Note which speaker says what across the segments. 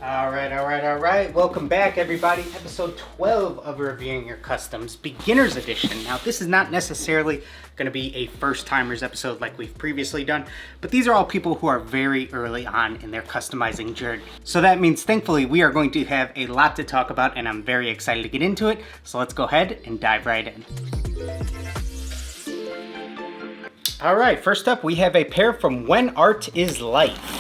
Speaker 1: All right. Welcome back, everybody. Episode 12 of Reviewing Your Customs, Beginner's Edition. Now, this is not necessarily going to be a first-timers episode like we've previously done, but these are all people who are very early on in their customizing journey. So that means, thankfully, we are going to have a lot to talk about, and I'm very excited to get into it. So let's go ahead and dive right in. All right, first up, we have a pair from When Art Is Life.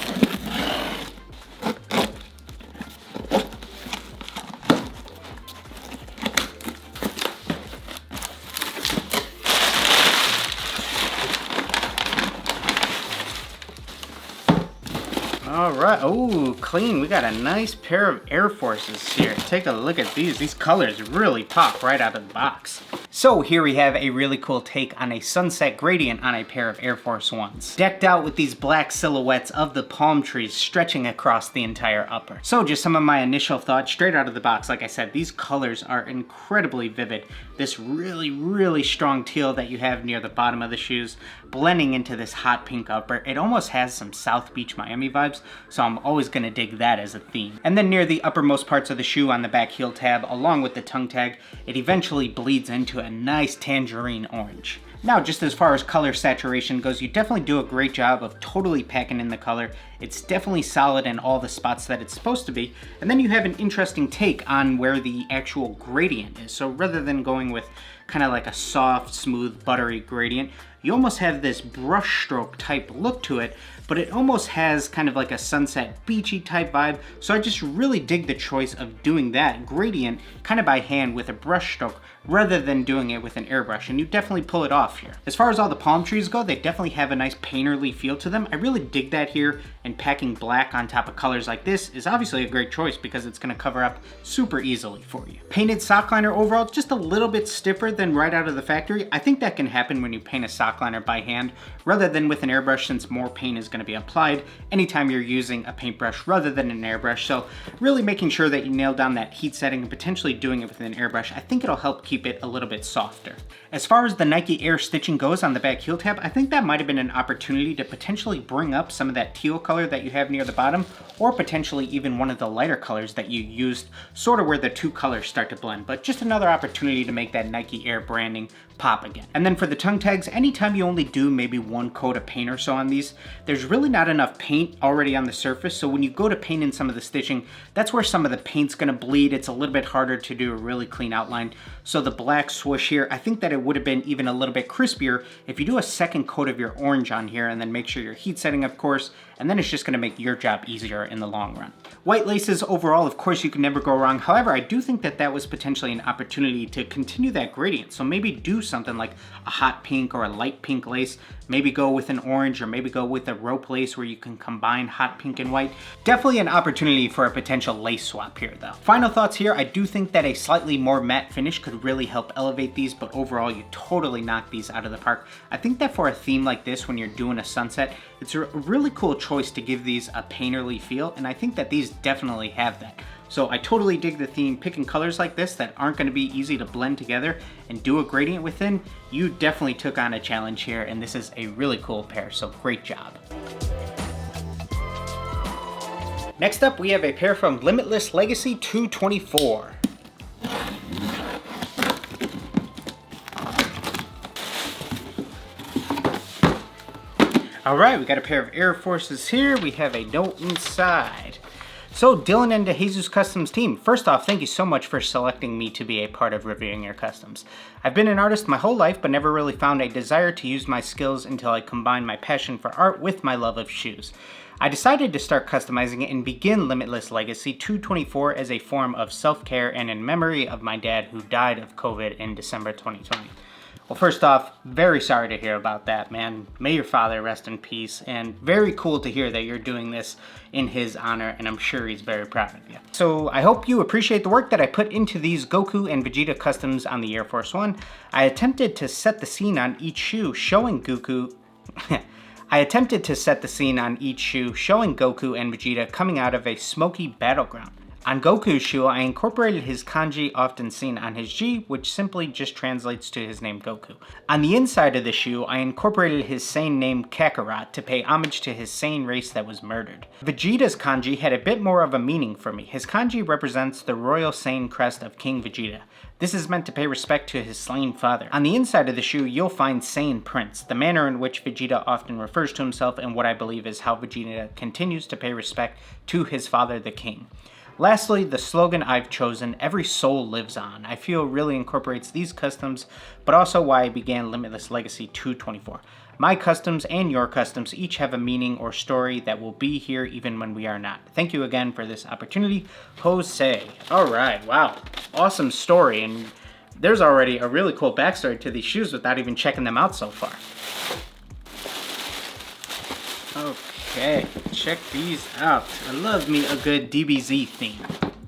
Speaker 1: All right, oh, clean. We got a nice pair of Air Forces here. Take a look at these. These colors really pop right out of the box. So here we have a really cool take on a sunset gradient on a pair of Air Force Ones. Decked out with these black silhouettes of the palm trees stretching across the entire upper. So just some of my initial thoughts straight out of the box. Like I said, these colors are incredibly vivid. This really strong teal that you have near the bottom of the shoes, blending into this hot pink upper. It almost has some South Beach Miami vibes, so I'm always gonna dig that as a theme. And then near the uppermost parts of the shoe on the back heel tab, along with the tongue tag, it eventually bleeds into a nice tangerine orange. Now, just as far as color saturation goes, you definitely do a great job of totally packing in the color. It's definitely solid in all the spots that it's supposed to be. And then you have an interesting take on where the actual gradient is. So rather than going with kind of like a soft, smooth, buttery gradient, you almost have this brush stroke type look to it, but it almost has kind of like a sunset beachy type vibe. So I just really dig the choice of doing that gradient kind of by hand with a brush stroke rather than doing it with an airbrush, and you definitely pull it off here. As far as all the palm trees go, they definitely have a nice painterly feel to them. I really dig that here, and packing black on top of colors like this is obviously a great choice because it's gonna cover up super easily for you. Painted sock liner overall, just a little bit stiffer than right out of the factory. I think that can happen when you paint a sock liner by hand rather than with an airbrush, since more paint is gonna be applied anytime you're using a paintbrush rather than an airbrush. So really making sure that you nail down that heat setting and potentially doing it with an airbrush, I think it'll help keep it a little bit softer. As far as the Nike Air stitching goes on the back heel tab, I think that might have been an opportunity to potentially bring up some of that teal color that you have near the bottom, or potentially even one of the lighter colors that you used, sort of where the two colors start to blend, but just another opportunity to make that Nike Air branding pop again. And then for the tongue tags, anytime you only do maybe one coat of paint or so on these, there's really not enough paint already on the surface, so when you go to paint in some of the stitching, that's where some of the paint's gonna bleed. It's a little bit harder to do a really clean outline. So the black swoosh here, I think that it would have been even a little bit crispier if you do a second coat of your orange on here and then make sure you're heat setting, of course, and then it's just gonna make your job easier in the long run. White laces overall, of course, you can never go wrong. However, I do think that that was potentially an opportunity to continue that gradient. So maybe do something like a hot pink or a light pink lace, maybe go with an orange, or maybe go with a rope lace where you can combine hot pink and white. Definitely an opportunity for a potential lace swap here though. Final thoughts here, I do think that a slightly more matte finish could really help elevate these, but overall you totally knock these out of the park. I think that for a theme like this, when you're doing a sunset, it's a really cool choice to give these a painterly feel, and I think that these definitely have that. So I totally dig the theme. Picking colors like this that aren't gonna be easy to blend together and do a gradient within, you definitely took on a challenge here, and this is a really cool pair, so great job. Next up, we have a pair from Limitless Legacy 224. All right, we got a pair of Air Forces here. We have a note inside. So Dillon and DeJesus Customs team, first off, thank you so much for selecting me to be a part of Reviewing Your Customs. I've been an artist my whole life, but never really found a desire to use my skills until I combined my passion for art with my love of shoes. I decided to start customizing it and begin Limitless Legacy 224 as a form of self-care and in memory of my dad who died of COVID in December 2020. Well, first off, very sorry to hear about that, man. May your father rest in peace, and very cool to hear that you're doing this in his honor, and I'm sure he's very proud of you. So I hope you appreciate the work that I put into these Goku and Vegeta customs on the Air Force One. I attempted to set the scene on each shoe showing Goku and Vegeta coming out of a smoky battleground. On Goku's shoe, I incorporated his kanji often seen on his G, which simply just translates to his name Goku. On the inside of the shoe, I incorporated his Saiyan name Kakarot to pay homage to his Saiyan race that was murdered. Vegeta's kanji had a bit more of a meaning for me. His kanji represents the royal Saiyan crest of King Vegeta. This is meant to pay respect to his slain father. On the inside of the shoe, you'll find Saiyan Prince, the manner in which Vegeta often refers to himself and what I believe is how Vegeta continues to pay respect to his father, the king. Lastly, the slogan I've chosen, "Every soul lives on," I feel really incorporates these customs, but also why I began Limitless Legacy 224. My customs and your customs each have a meaning or story that will be here even when we are not. Thank you again for this opportunity, Jose. Alright, wow. Awesome story, and there's already a really cool backstory to these shoes without even checking them out so far. Okay, check these out. I love me a good DBZ theme.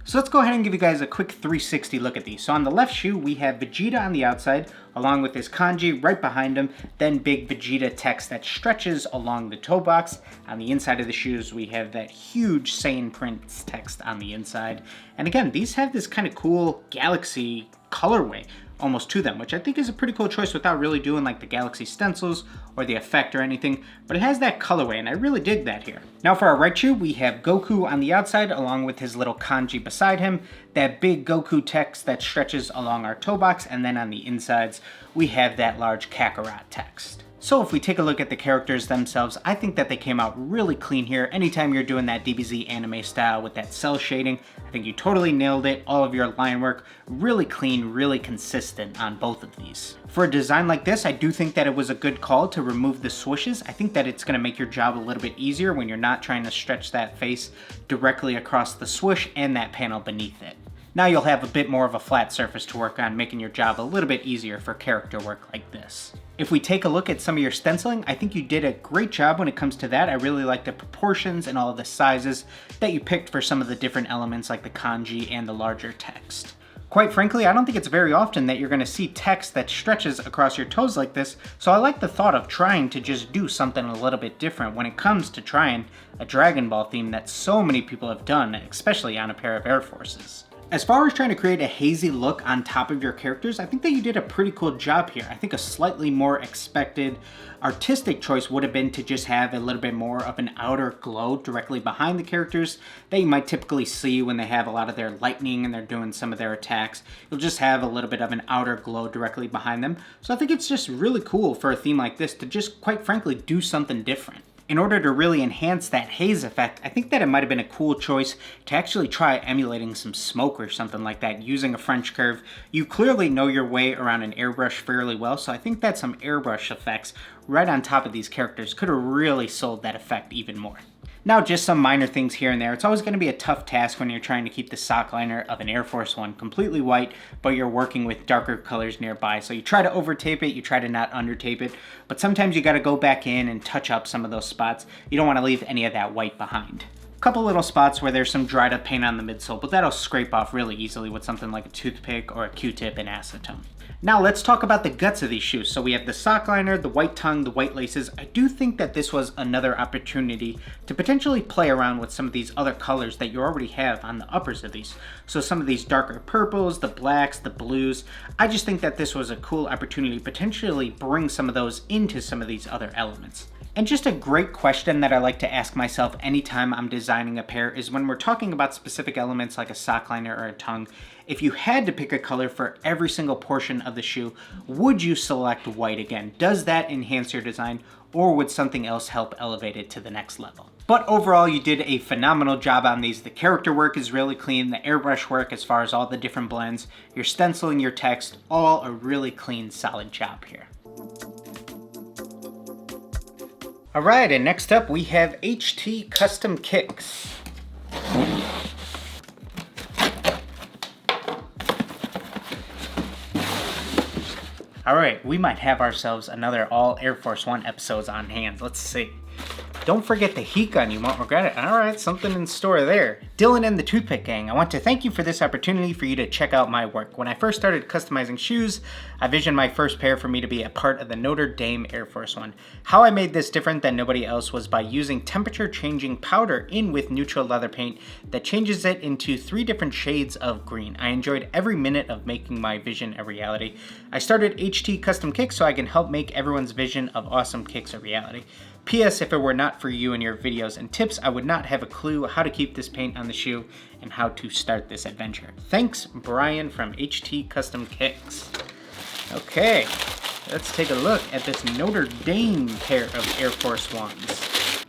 Speaker 1: So let's go ahead and give you guys a quick 360 look at these. So on the left shoe, we have Vegeta on the outside, along with his kanji right behind him, then big Vegeta text that stretches along the toe box. On the inside of the shoes, we have that huge Saiyan Prince text on the inside. And again, these have this kind of cool galaxy colorway almost to them, which I think is a pretty cool choice without really doing like the galaxy stencils or the effect or anything, but it has that colorway and I really dig that here. Now for our right shoe, we have Goku on the outside along with his little kanji beside him, that big Goku text that stretches along our toe box, and then on the insides, we have that large Kakarot text. So if we take a look at the characters themselves, I think that they came out really clean here. Anytime you're doing that DBZ anime style with that cell shading, I think you totally nailed it. All of your line work, really clean, really consistent on both of these. For a design like this, I do think that it was a good call to remove the swooshes. I think that it's gonna make your job a little bit easier when you're not trying to stretch that face directly across the swoosh and that panel beneath it. Now you'll have a bit more of a flat surface to work on, making your job a little bit easier for character work like this. If we take a look at some of your stenciling, I think you did a great job when it comes to that. I really like the proportions and all of the sizes that you picked for some of the different elements like the kanji and the larger text. Quite frankly, I don't think it's very often that you're going to see text that stretches across your toes like this, so I like the thought of trying to just do something a little bit different when it comes to trying a Dragon Ball theme that so many people have done, especially on a pair of Air Forces. As far as trying to create a hazy look on top of your characters, I think that you did a pretty cool job here. I think a slightly more expected artistic choice would have been to just have a little bit more of an outer glow directly behind the characters that you might typically see when they have a lot of their lightning and they're doing some of their attacks. You'll just have a little bit of an outer glow directly behind them. So I think it's just really cool for a theme like this to just, quite frankly, do something different. In order to really enhance that haze effect, I think that it might have been a cool choice to actually try emulating some smoke or something like that using a French curve. You clearly know your way around an airbrush fairly well, so I think that some airbrush effects right on top of these characters could have really sold that effect even more. Now, just some minor things here and there. It's always going to be a tough task when you're trying to keep the sock liner of an Air Force One completely white, but you're working with darker colors nearby. So you try to over tape it, you try to not under tape it, but sometimes you got to go back in and touch up some of those spots. You don't want to leave any of that white behind. A couple little spots where there's some dried up paint on the midsole, but that'll scrape off really easily with something like a toothpick or a Q-tip and acetone. Now let's talk about the guts of these shoes. So we have the sock liner, the white tongue, the white laces. I do think that this was another opportunity to potentially play around with some of these other colors that you already have on the uppers of these. So some of these darker purples, the blacks, the blues. I just think that this was a cool opportunity to potentially bring some of those into some of these other elements. And just a great question that I like to ask myself anytime I'm designing a pair is when we're talking about specific elements like a sock liner or a tongue, if you had to pick a color for every single portion of the shoe, would you select white again? Does that enhance your design, or would something else help elevate it to the next level? But overall, you did a phenomenal job on these. The character work is really clean, the airbrush work as far as all the different blends, your stenciling, your text, all a really clean, solid job here. All right, and next up we have HT Custom Kicks. All right, we might have ourselves another all Air Force One episodes on hand. Let's see. Don't forget the heat gun, you won't regret it. All right, something in store there. Dillon and the Toothpick Gang, I want to thank you for this opportunity for you to check out my work. When I first started customizing shoes, I visioned my first pair for me to be a part of the Notre Dame Air Force One. How I made this different than nobody else was by using temperature changing powder in with neutral leather paint that changes it into 3 different shades of green. I enjoyed every minute of making my vision a reality. I started HT Custom Kicks so I can help make everyone's vision of awesome kicks a reality. P.S. If it were not for you and your videos and tips, I would not have a clue how to keep this paint on the shoe and how to start this adventure. Thanks, Brian from HT Custom Kicks. Okay, let's take a look at this Notre Dame pair of Air Force Ones.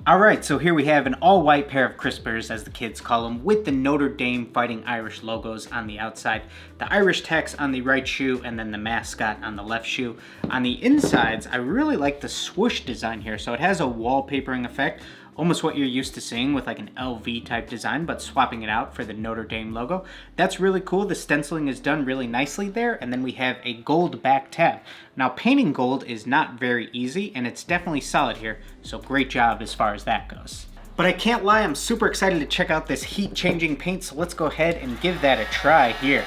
Speaker 1: Alright, so here we have an all-white pair of crispers, as the kids call them, with the Notre Dame Fighting Irish logos on the outside, the Irish text on the right shoe, and then the mascot on the left shoe. On the insides, I really like the swoosh design here, so it has a wallpapering effect, almost what you're used to seeing with like an LV type design, but swapping it out for the Notre Dame logo. That's really cool. The stenciling is done really nicely there, and then we have a gold back tab. Now, painting gold is not very easy, and it's definitely solid here, so great job as far as that goes. But I can't lie, I'm super excited to check out this heat-changing paint, so let's go ahead and give that a try here.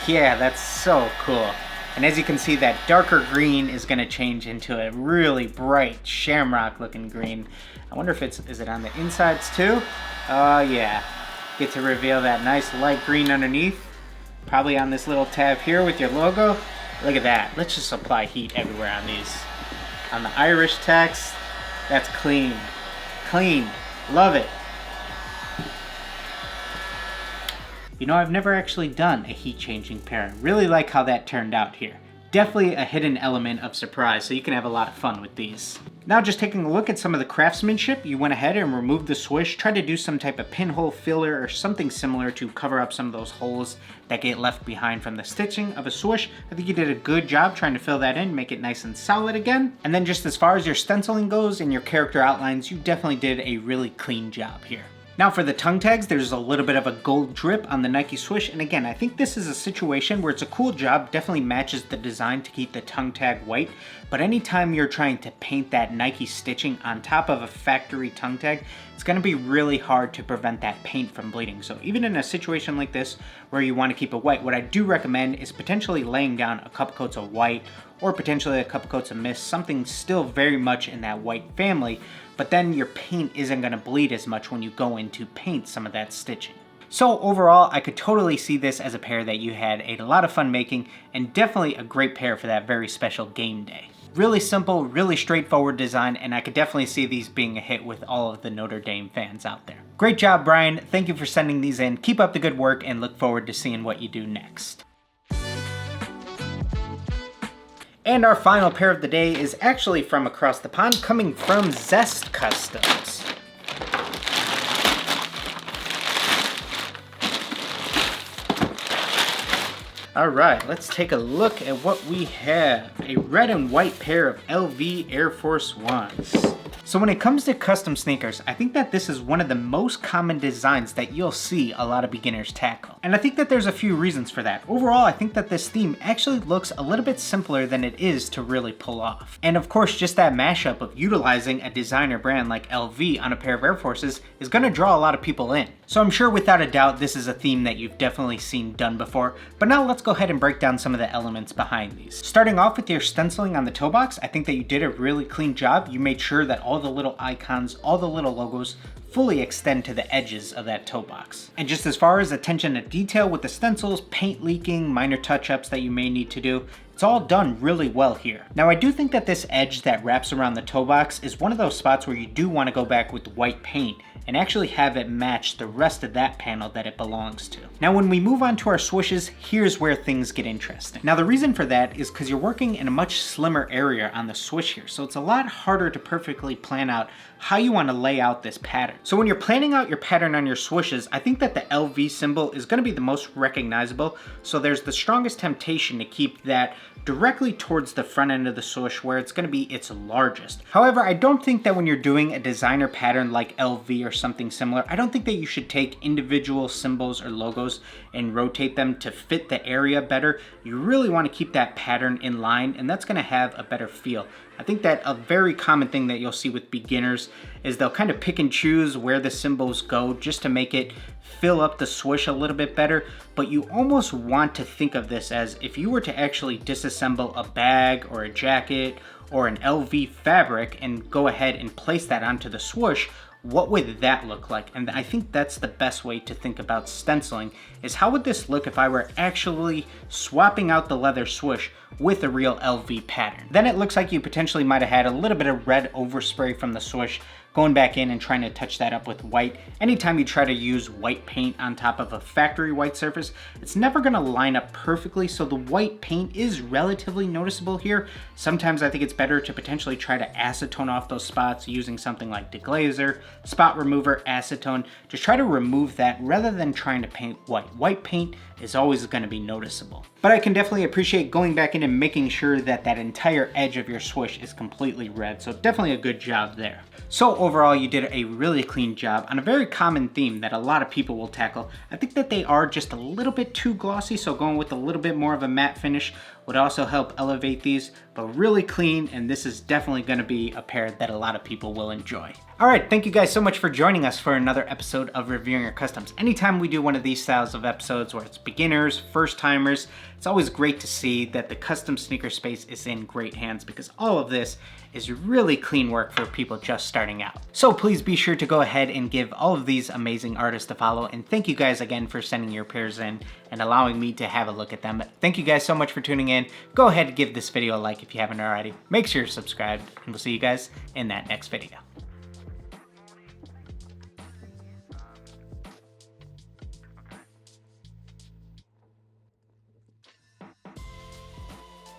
Speaker 1: Yeah, that's so cool. And as you can see, that darker green is going to change into a really bright shamrock looking green. I wonder if is it on the insides too? Oh yeah. Get to reveal that nice light green underneath. Probably on this little tab here with your logo. Look at that. Let's just apply heat everywhere on these. On the Irish text, that's clean. Clean. Love it. You know, I've never actually done a heat-changing pair. Really like how that turned out here. Definitely a hidden element of surprise, so you can have a lot of fun with these. Now, just taking a look at some of the craftsmanship, you went ahead and removed the swoosh, tried to do some type of pinhole filler or something similar to cover up some of those holes that get left behind from the stitching of a swoosh. I think you did a good job trying to fill that in, make it nice and solid again. And then just as far as your stenciling goes and your character outlines, you definitely did a really clean job here. Now for the tongue tags, there's a little bit of a gold drip on the Nike swoosh, and again, I think this is a situation where it's a cool job, definitely matches the design to keep the tongue tag white, but anytime you're trying to paint that Nike stitching on top of a factory tongue tag, it's going to be really hard to prevent that paint from bleeding. So even in a situation like this where you want to keep it white, what I do recommend is potentially laying down a couple coats of white or potentially a couple coats of mist, something still very much in that white family, but then your paint isn't going to bleed as much when you go in to paint some of that stitching. So overall, I could totally see this as a pair that you had a lot of fun making, and definitely a great pair for that very special game day. Really simple, really straightforward design, and I could definitely see these being a hit with all of the Notre Dame fans out there. Great job, Brian. Thank you for sending these in. Keep up the good work, and look forward to seeing what you do next. And our final pair of the day is actually from across the pond, coming from Zest Customs. Alright, let's take a look at what we have. A red and white pair of LV Air Force Ones. So when it comes to custom sneakers, I think that this is one of the most common designs that you'll see a lot of beginners tackle. And I think that there's a few reasons for that. Overall, I think that this theme actually looks a little bit simpler than it is to really pull off. And of course, just that mashup of utilizing a designer brand like LV on a pair of Air Forces is going to draw a lot of people in. So I'm sure without a doubt this is a theme that you've definitely seen done before, but now let's go ahead and break down some of the elements behind these. Starting off with your stenciling on the toe box, I think that you did a really clean job. You made sure that all the little icons, all the little logos fully extend to the edges of that toe box. And just as far as attention to detail with the stencils, paint leaking, minor touch-ups that you may need to do, it's all done really well here. Now I do think that this edge that wraps around the toe box is one of those spots where you do want to go back with white paint and actually have it match the rest of that panel that it belongs to. Now when we move on to our swooshes, here's where things get interesting. Now the reason for that is because you're working in a much slimmer area on the swoosh here, so it's a lot harder to perfectly plan out how you want to lay out this pattern. So when you're planning out your pattern on your swooshes, I think that the LV symbol is going to be the most recognizable, so there's the strongest temptation to keep that directly towards the front end of the swoosh where it's going to be its largest. However, I don't think that when you're doing a designer pattern like LV or something similar, I don't think that you should take individual symbols or logos and rotate them to fit the area better. You really want to keep that pattern in line, and that's going to have a better feel. I think that a very common thing that you'll see with beginners is they'll kind of pick and choose where the symbols go just to make it fill up the swoosh a little bit better. But you almost want to think of this as if you were to actually disassemble a bag or a jacket or an LV fabric and go ahead and place that onto the swoosh, what would that look like? And I think that's the best way to think about stenciling, is how would this look if I were actually swapping out the leather swoosh with a real LV pattern? Then it looks like you potentially might have had a little bit of red overspray from the swoosh, going back in and trying to touch that up with white. Anytime you try to use white paint on top of a factory white surface, it's never gonna line up perfectly, so the white paint is relatively noticeable here. Sometimes I think it's better to potentially try to acetone off those spots using something like deglazer, spot remover, acetone. Just try to remove that rather than trying to paint white. White paint is always gonna be noticeable. But I can definitely appreciate going back in and making sure that that entire edge of your swoosh is completely red, so definitely a good job there. So overall, you did a really clean job on a very common theme that a lot of people will tackle. I think that they are just a little bit too glossy, so going with a little bit more of a matte finish would also help elevate these, but really clean, and this is definitely gonna be a pair that a lot of people will enjoy. All right, thank you guys so much for joining us for another episode of Reviewing Your Customs. Anytime we do one of these styles of episodes where it's beginners, first timers, it's always great to see that the custom sneaker space is in great hands, because all of this is really clean work for people just starting out. So please be sure to go ahead and give all of these amazing artists a follow, and thank you guys again for sending your pairs in and allowing me to have a look at them. Thank you guys so much for tuning in. Go ahead and give this video a like if you haven't already. Make sure you're subscribed, and we'll see you guys in that next video.